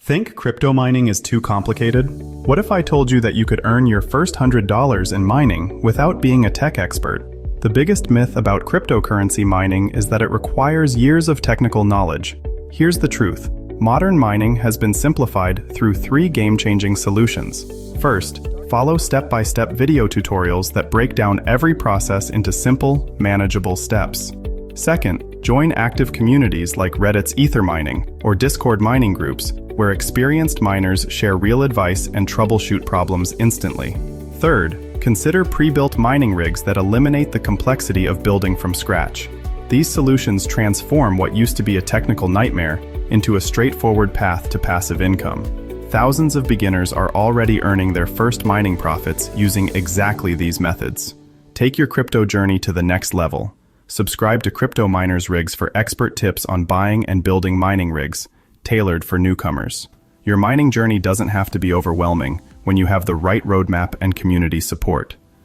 Think crypto mining is too complicated? What if I told you that you could earn your first $100 in mining without being a tech expert? The biggest myth about cryptocurrency mining is that it requires years of technical knowledge. Here's the truth. Modern mining has been simplified through 3 game-changing solutions. First, follow step-by-step video tutorials that break down every process into simple, manageable steps. Second, join active communities like Reddit's Ether mining or Discord mining groups, where experienced miners share real advice and troubleshoot problems instantly. Third, consider pre-built mining rigs that eliminate the complexity of building from scratch. These solutions transform what used to be a technical nightmare into a straightforward path to passive income. Thousands of beginners are already earning their first mining profits using exactly these methods. Take your crypto journey to the next level. Subscribe to Crypto Miners Rigs for expert tips on buying and building mining rigs, tailored for newcomers. Your mining journey doesn't have to be overwhelming when you have the right roadmap and community support.